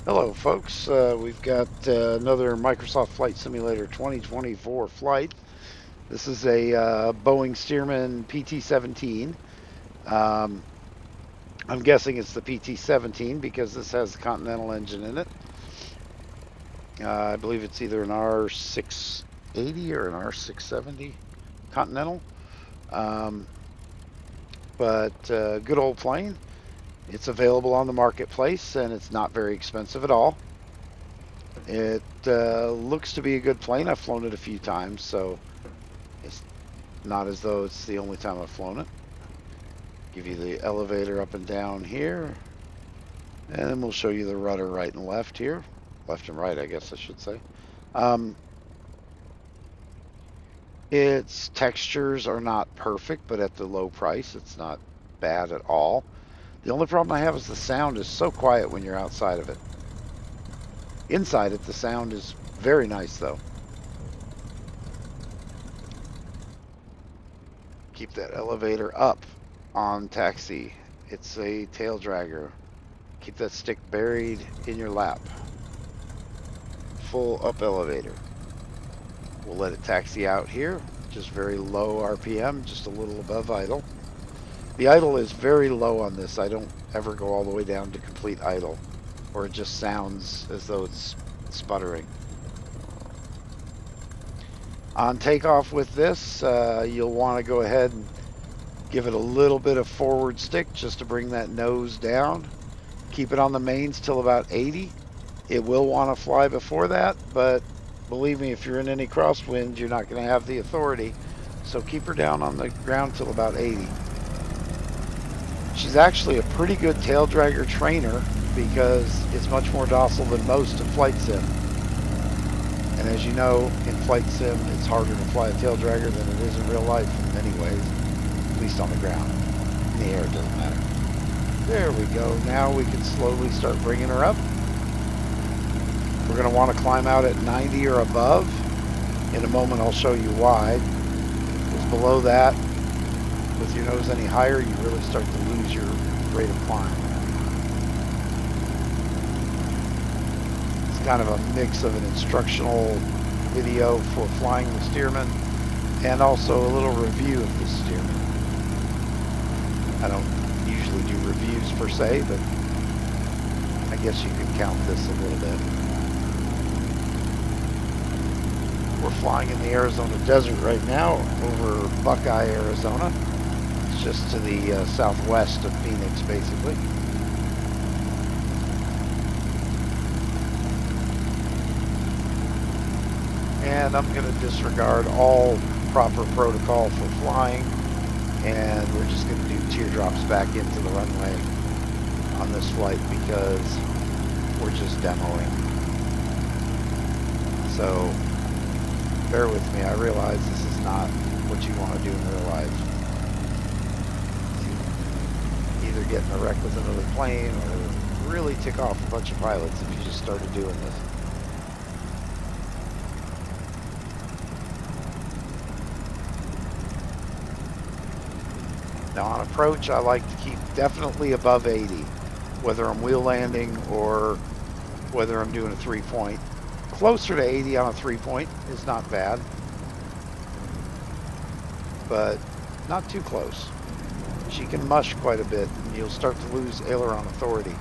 Hello, folks. We've got another Microsoft Flight Simulator 2024 flight. This is a Boeing Stearman PT-17. Um, I'm guessing it's the PT-17 because this has the Continental engine in it. I believe it's either an R680 or an R670 Continental. Um, but good old plane. It's available on the marketplace and it's not very expensive at all. It looks to be a good plane. I've flown it a few times, so it's not as though it's the only time I've flown it. Give you the elevator up and down here, and then we'll show you the rudder right and left here. Left and right, I guess I should say. Um, its textures are not perfect, but at the low price, it's not bad at all. The only problem I have is the sound is so quiet when you're outside of it. Inside it, the sound is very nice, though. Keep that elevator up on taxi. It's a tail dragger. Keep that stick buried in your lap. Full up elevator. We'll let it taxi out here. Just very low RPM, just a little above idle. The idle is very low on this. I don't ever go all the way down to complete idle, or it just sounds as though it's sputtering. On takeoff with this, you'll want to go ahead and give it a little bit of forward stick just to bring that nose down. Keep it on the mains till about 80. It will want to fly before that, but believe me, if you're in any crosswind, you're not going to have the authority. So keep her down on the ground till about 80. She's actually a pretty good tail dragger trainer because it's much more docile than most in flight sim. And as you know, in flight sim, it's harder to fly a tail dragger than it is in real life in many ways, at least on the ground. In the air, it doesn't matter. There we go. Now we can slowly start bringing her up. We're going to want to climb out at 90 or above. In a moment, I'll show you why. Because below that, with your nose any higher, you really start to lose your rate of climb. It's kind of a mix of an instructional video for flying the Stearman and also a little review of the Stearman. I don't usually do reviews per se, but I guess you could count this a little bit. We're flying in the Arizona desert right now over Buckeye, Arizona. It's just to the southwest of Phoenix, basically. And I'm going to disregard all proper protocol for flying, and we're just going to do teardrops back into the runway on this flight because we're just demoing. So bear with me. I realize this is not what you want to do in real life. Either get in a wreck with another plane or really tick off a bunch of pilots if you just started doing this. Now on approach, I like to keep definitely above 80, whether I'm wheel landing or whether I'm doing a 3-point. Closer to 80 on a 3-point is not bad, but not too close. She can mush quite a bit and you'll start to lose aileron authority.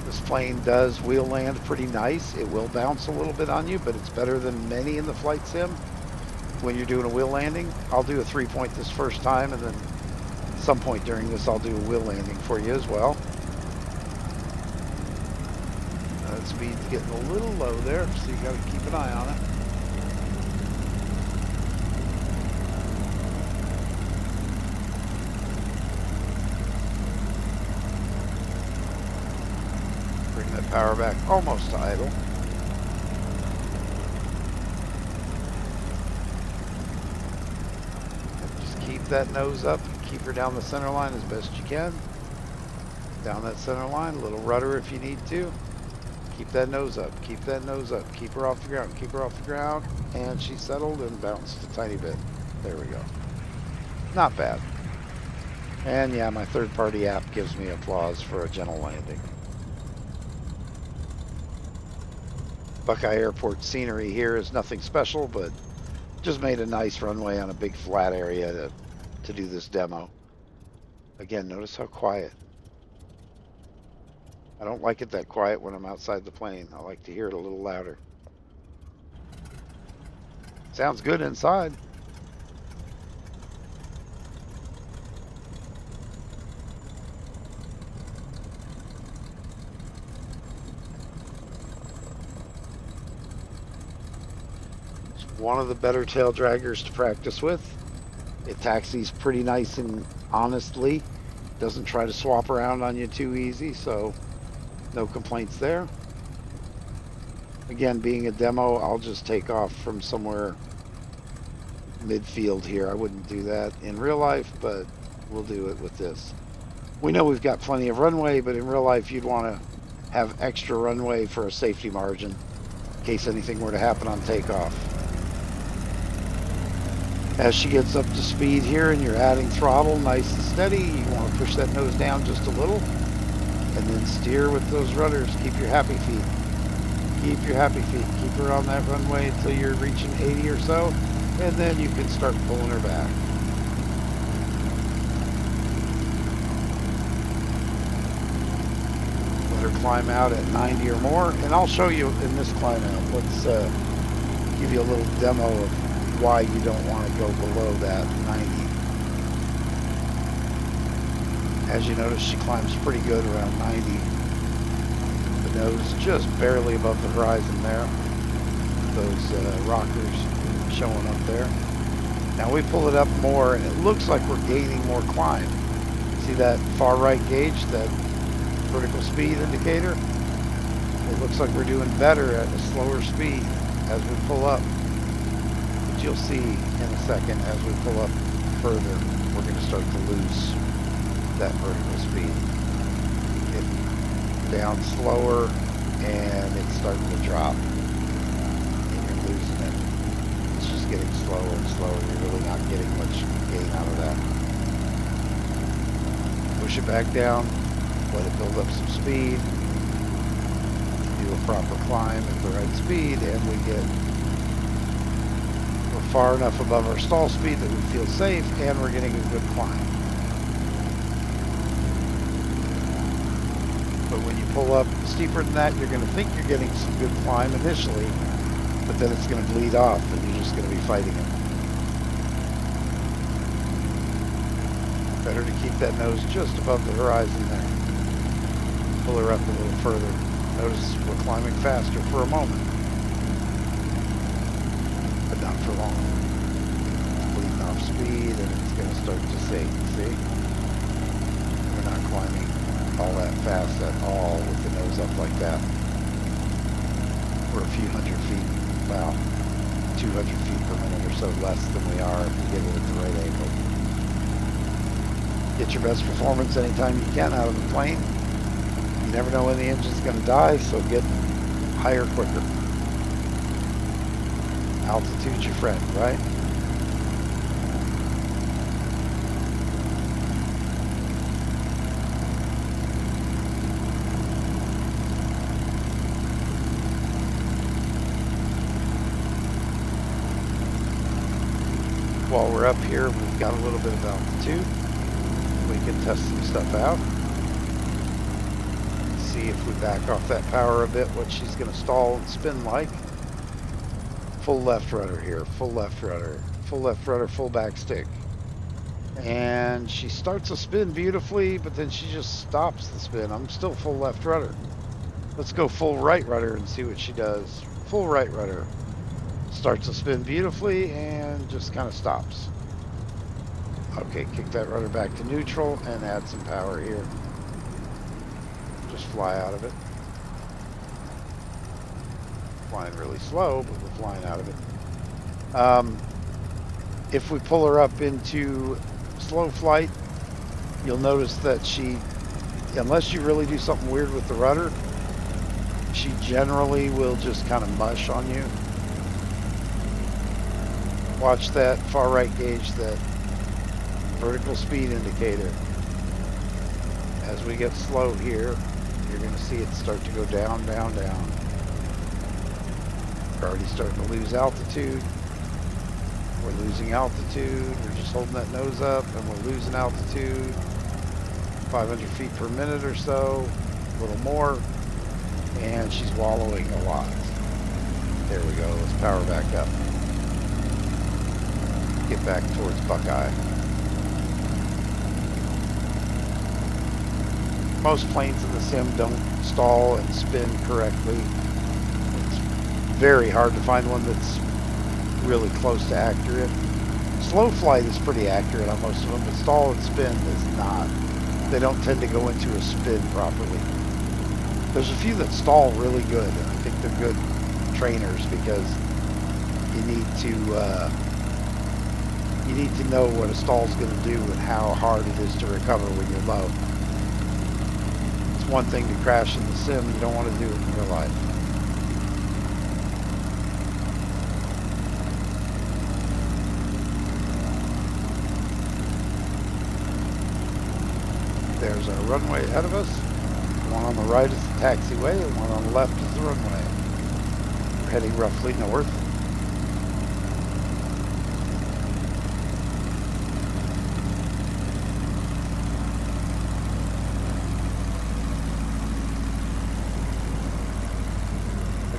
This plane does wheel land pretty nice. It will bounce a little bit on you, but it's better than many in the flight sim. When you're doing a wheel landing, I'll do a 3-point this first time, and then some point during this I'll do a wheel landing for you as well. Speed's getting a little low there, so you got to keep an eye on it. Bring that power back almost to idle. Just keep that nose up, keep her down the center line as best you can. Down that center line, a little rudder if you need to. Keep that nose up, keep that nose up, keep her off the ground, keep her off the ground, and she settled and bounced a tiny bit. There we go. Not bad. And yeah, my third-party app gives me applause for a gentle landing. Buckeye Airport scenery here is nothing special, but just made a nice runway on a big flat area to do this demo. Again, notice how quiet. I don't like it that quiet when I'm outside the plane. I like to hear it a little louder. Sounds good inside. It's one of the better tail draggers to practice with. It taxis pretty nice and honestly. Doesn't try to swap around on you too easy, so no complaints there. Again, being a demo, I'll just take off from somewhere midfield here. I wouldn't do that in real life, but we'll do it with this. We know we've got plenty of runway, but in real life, you'd want to have extra runway for a safety margin in case anything were to happen on takeoff. As she gets up to speed here and you're adding throttle nice and steady, you want to push that nose down just a little and then steer with those rudders. Keep your happy feet. Keep your happy feet. Keep her on that runway until you're reaching 80 or so, and then you can start pulling her back. Let her climb out at 90 or more, and I'll show you in this climb out. Let's give you a little demo of why you don't want to go below that 90. As you notice, she climbs pretty good around 90. The nose just barely above the horizon there. Those rockers showing up there. Now we pull it up more and it looks like we're gaining more climb. See that far right gauge, that vertical speed indicator? It looks like we're doing better at a slower speed as we pull up. But you'll see in a second as we pull up further, we're going to start to lose that vertical speed. Get down slower and it's starting to drop. And you're losing it. It's just getting slower and slower. You're really not getting much gain out of that. Push it back down. Let it build up some speed. Do a proper climb at the right speed, and we're far enough above our stall speed that we feel safe, and we're getting a good climb. But when you pull up steeper than that, you're going to think you're getting some good climb initially, but then it's going to bleed off, and you're just going to be fighting it. Better to keep that nose just above the horizon there. Pull her up a little further. Notice we're climbing faster for a moment, but not for long. It's bleeding off speed and it's going to start to sink, see? We're not climbing all that fast at all with the nose up like that. We're a few hundred feet, about 200 feet per minute or so less than we are if we get it at the right angle. Get your best performance anytime you can out of the plane. You never know when the engine's going to die, so get higher quicker. Altitude's your friend, right? While we're up here, we've got a little bit of altitude. We can test some stuff out. See if we back off that power a bit, what she's going to stall and spin like. Full left rudder here, full left rudder, full left rudder, full back stick. And she starts a spin beautifully, but then she just stops the spin. I'm still full left rudder. Let's go full right rudder and see what she does. Full right rudder. Starts a spin beautifully and just kind of stops. Okay, kick that rudder back to neutral and add some power here. Just fly out of it. Flying really slow, but we're flying out of it. If we pull her up into slow flight, you'll notice that she, unless you really do something weird with the rudder, she generally will just kind of mush on you. Watch that far right gauge, that vertical speed indicator. as we get slow here, you're going to see it start to go down, down, down. We're already starting to lose altitude. We're losing altitude. We're just holding that nose up, and we're losing altitude. 500 feet per minute or so, a little more, and she's wallowing a lot. There we go. Let's power back up. Get back towards Buckeye. Most planes in the sim don't stall and spin correctly. It's very hard to find one that's really close to accurate. Slow flight is pretty accurate on most of them, but stall and spin is not. They don't tend to go into a spin properly. There's a few that stall really good, and I think they're good trainers because you need to know what a stall's going to do and how hard it is to recover when you're low. It's one thing to crash in the sim, you don't want to do it in real life. There's our runway ahead of us. One on the right is the taxiway, and one on the left is the runway. We're heading roughly north.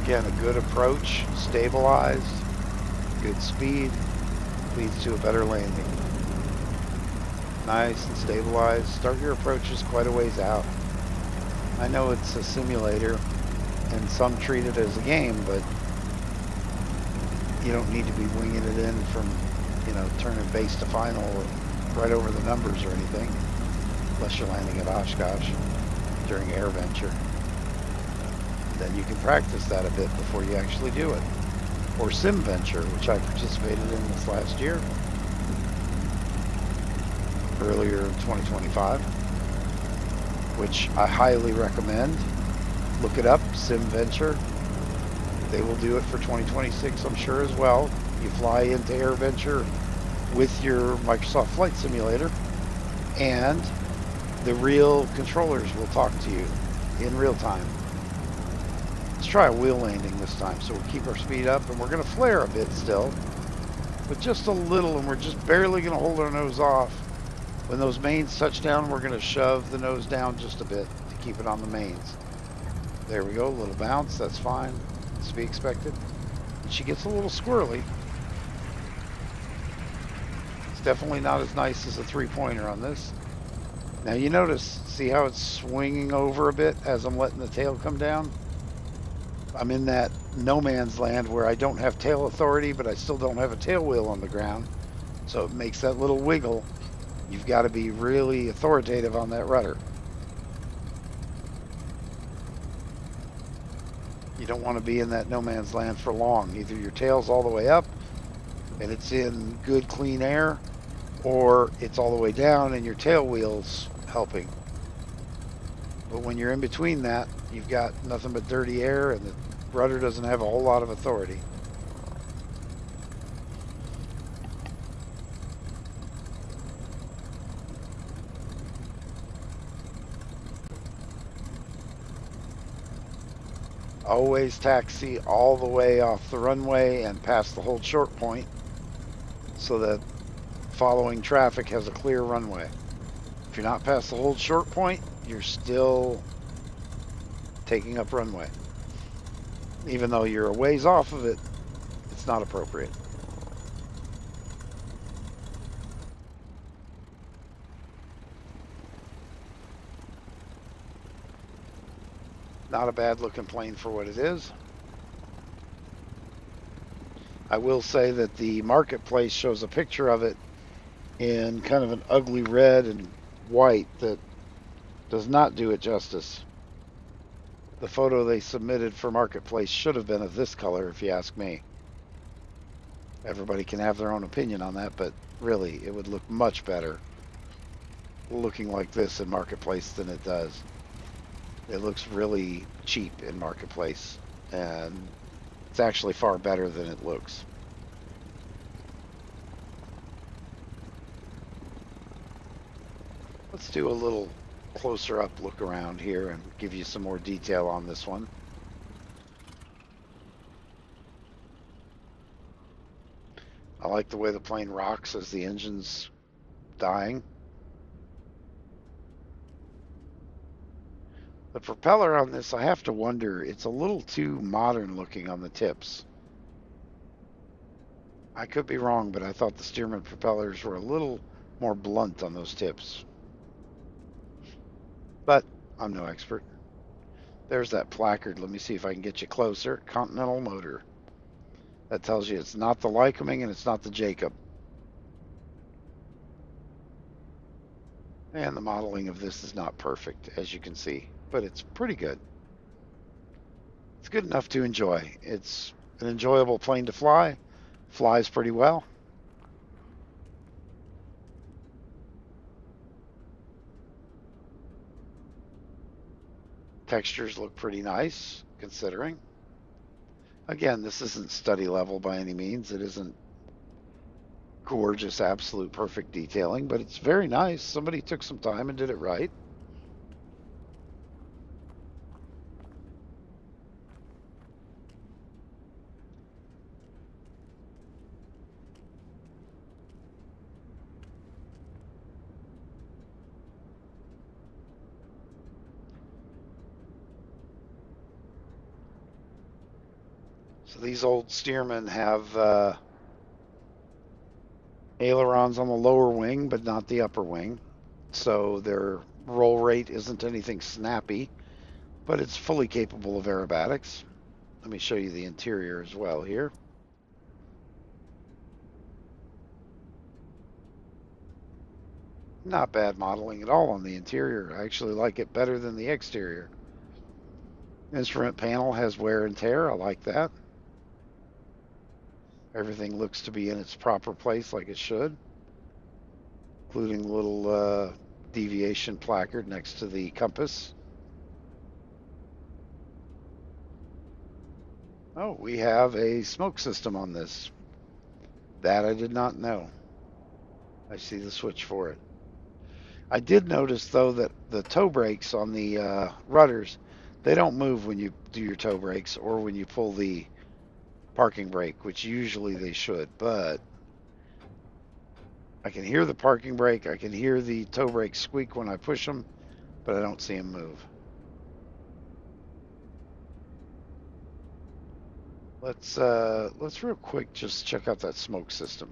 Again, a good approach, stabilized, good speed, leads to a better landing. Nice and stabilized. Start your approaches quite a ways out. I know it's a simulator and some treat it as a game, but you don't need to be winging it in from, turning base to final right over the numbers or anything, unless you're landing at Oshkosh during AirVenture. Then you can practice that a bit before you actually do it. Or SimVenture, which I participated in this last year. Earlier in 2025, which I highly recommend. Look it up, SimVenture. They will do it for 2026, I'm sure, as well. You fly into AirVenture with your Microsoft Flight Simulator, and the real controllers will talk to you in real time. Let's try a wheel landing this time, so we'll keep our speed up, and we're going to flare a bit still, but just a little, and we're just barely going to hold our nose off. When those mains touch down, we're going to shove the nose down just a bit to keep it on the mains. There we go, a little bounce, that's fine. It's to be expected. She gets a little squirrely. It's definitely not as nice as a three-pointer on this. Now you notice, see how it's swinging over a bit as I'm letting the tail come down? I'm in that no man's land where I don't have tail authority, but I still don't have a tail wheel on the ground. So it makes that little wiggle. You've got to be really authoritative on that rudder. You don't want to be in that no man's land for long. Either your tail's all the way up and it's in good clean air, or it's all the way down and your tail wheel's helping. But when you're in between that, you've got nothing but dirty air and the rudder doesn't have a whole lot of authority. Always taxi all the way off the runway and past the hold short point so that following traffic has a clear runway. If you're not past the hold short point, you're still taking up runway. Even though you're a ways off of it, it's not appropriate. Not a bad looking plane for what it is. I will say that the marketplace shows a picture of it in kind of an ugly red and white that does not do it justice. The photo they submitted for marketplace should have been of this color, if you ask me. Everybody can have their own opinion on that, but really it would look much better looking like this in marketplace than it does. It looks really cheap in marketplace, and it's actually far better than it looks. Let's do a little closer up look around here and give you some more detail on this one. I like the way the plane rocks as the engine's dying. The propeller on this, I have to wonder, it's a little too modern looking on the tips. I could be wrong, but I thought the Stearman propellers were a little more blunt on those tips. But I'm no expert. There's that placard. Let me see if I can get you closer. Continental Motor. That tells you it's not the Lycoming and it's not the Jacob. And the modeling of this is not perfect, as you can see, but it's pretty good. It's good enough to enjoy. It's an enjoyable plane to fly. Flies pretty well. Textures look pretty nice, considering. Again, this isn't study level by any means. It isn't gorgeous, absolute perfect detailing, but it's very nice. Somebody took some time and did it right. So these old Stearman have ailerons on the lower wing, but not the upper wing. So their roll rate isn't anything snappy, but it's fully capable of aerobatics. Let me show you the interior as well here. Not bad modeling at all on the interior. I actually like it better than the exterior. Instrument panel has wear and tear. I like that. Everything looks to be in its proper place like it should, including the little deviation placard next to the compass. Oh, we have a smoke system on this. That I did not know. I see the switch for it. I did notice, though, that the toe brakes on the rudders, they don't move when you do your toe brakes or when you pull the parking brake, which usually they should, but I can hear the parking brake. I can hear the toe brake squeak when I push them, but I don't see them move. Let's real quick just check out that smoke system.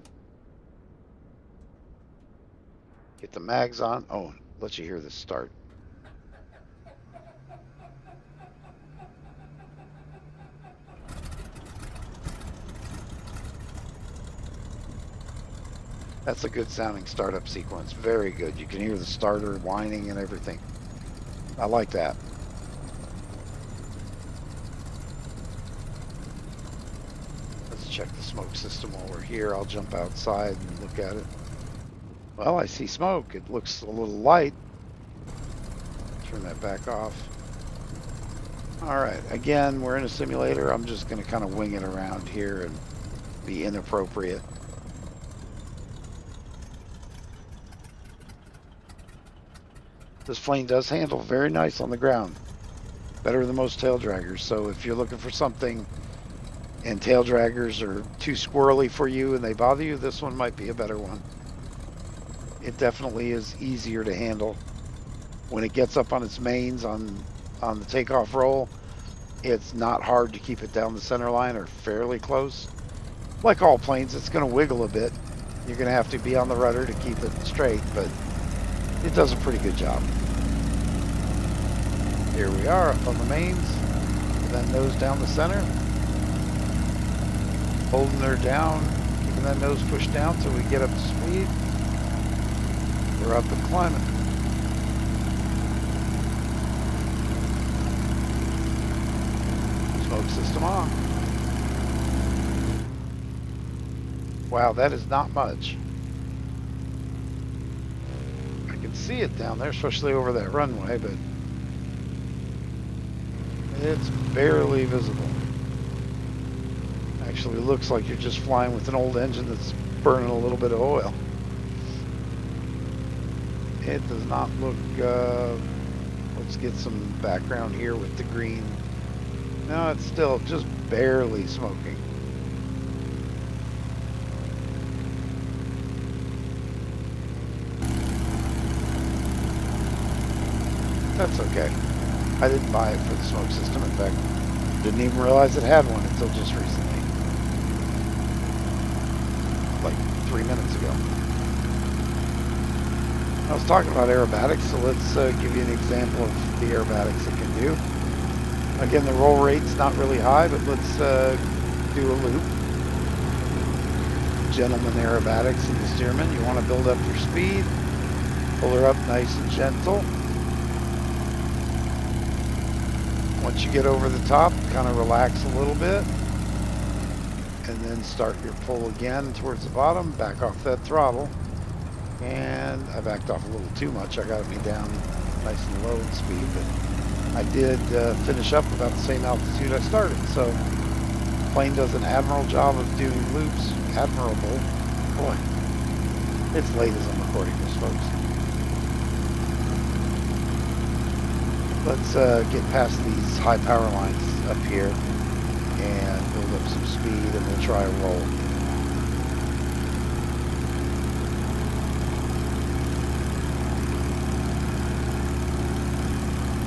Get the mags on. Oh, let you hear this start. That's a good sounding startup sequence. Very good. You can hear the starter whining and everything. I like that. Let's check the smoke system while we're here. I'll jump outside and look at it. Well, I see smoke. It looks a little light. Turn that back off. All right. Again, we're in a simulator. I'm just going to kind of wing it around here and be inappropriate. This plane does handle very nice on the ground. Better than most tail draggers. So if you're looking for something and tail draggers are too squirrely for you and they bother you, this one might be a better one. It definitely is easier to handle. When it gets up on its mains on the takeoff roll, it's not hard to keep it down the center line or fairly close. Like all planes, it's going to wiggle a bit. You're going to have to be on the rudder to keep it straight, but it does a pretty good job. Here we are up on the mains, that nose down the center, holding her down, keeping that nose pushed down till we get up to speed. We're up and climbing. Smoke system on. Wow, that is not much. I can see it down there, especially over that runway, but it's barely visible. Actually looks like you're just flying with an old engine that's burning a little bit of oil. It does not look, let's get some background here with the green. No, it's still just barely smoking. That's okay. I didn't buy it for the smoke system. In fact, didn't even realize it had one until just recently. Like 3 minutes ago. I was talking about aerobatics, so let's give you an example of the aerobatics it can do. Again, the roll rate's not really high, but let's do a loop. Gentleman aerobatics in the Stearman. You want to build up your speed. Pull her up nice and gentle. Once you get over the top, kind of relax a little bit. And then start your pull again towards the bottom. Back off that throttle. And I backed off a little too much. I got me down nice and low in speed, but I did finish up about the same altitude I started. So the plane does an admirable job of doing loops. Admirable. Boy, it's late as I'm recording this, folks. Let's get past these high power lines up here and build up some speed, and we'll try a roll.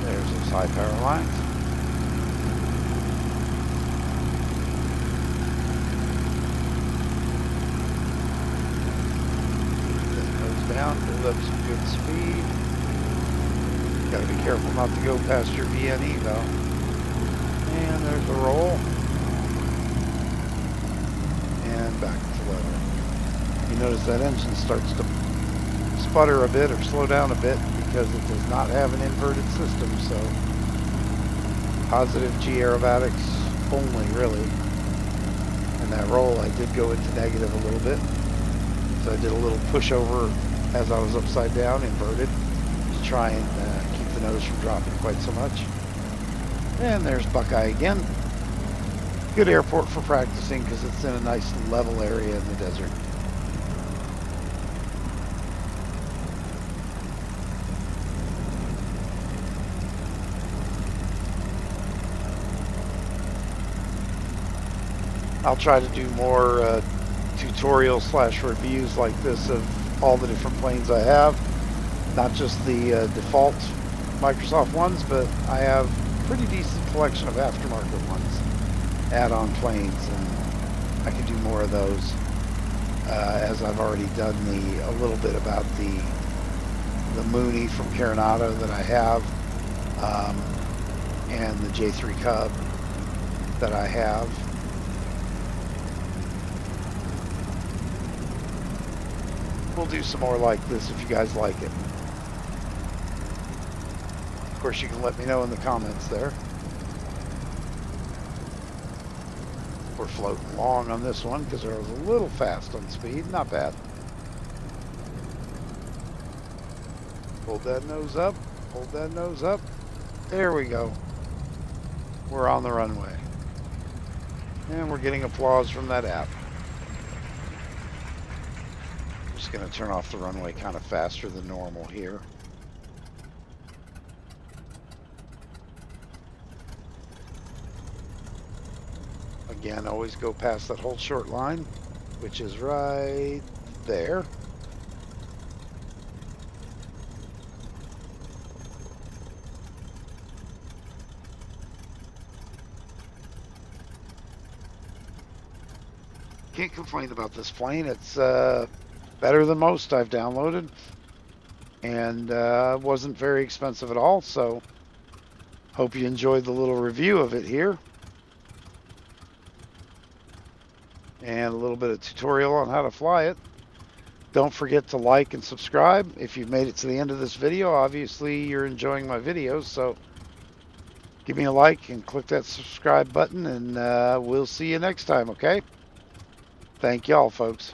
There's those high power lines. Down, build up some good speed. Gotta be careful not to go past your VNE though. And there's the roll. And back to level. You notice that engine starts to sputter a bit or slow down a bit because it does not have an inverted system. So positive G aerobatics only, really. And that roll, I did go into negative a little bit. So I did a little pushover as I was upside down, inverted, to try and keep the nose from dropping quite so much. And there's Buckeye again. Good airport for practicing because it's in a nice level area in the desert. I'll try to do more tutorials / reviews like this of all the different planes I have, not just the default Microsoft ones, but I have a pretty decent collection of aftermarket ones, add-on planes, and I can do more of those as I've already done a little bit about the Mooney from Carenata that I have, and the J3 Cub that I have. We'll do some more like this if you guys like it. Of course, you can let me know in the comments there. We're floating along on this one because I was a little fast on speed. Not bad. Hold that nose up. Hold that nose up. There we go. We're on the runway. And we're getting applause from that app. Just going to turn off the runway kind of faster than normal here. Again, always go past that whole short line, which is right there. Can't complain about this plane. It's better than most I've downloaded, and wasn't very expensive at all, so hope you enjoyed the little review of it here and a little bit of tutorial on how to fly it. Don't forget to like and subscribe. If you've made it to the end of this video, obviously you're enjoying my videos, so give me a like and click that subscribe button, and we'll see you next time, okay? Thank y'all, folks.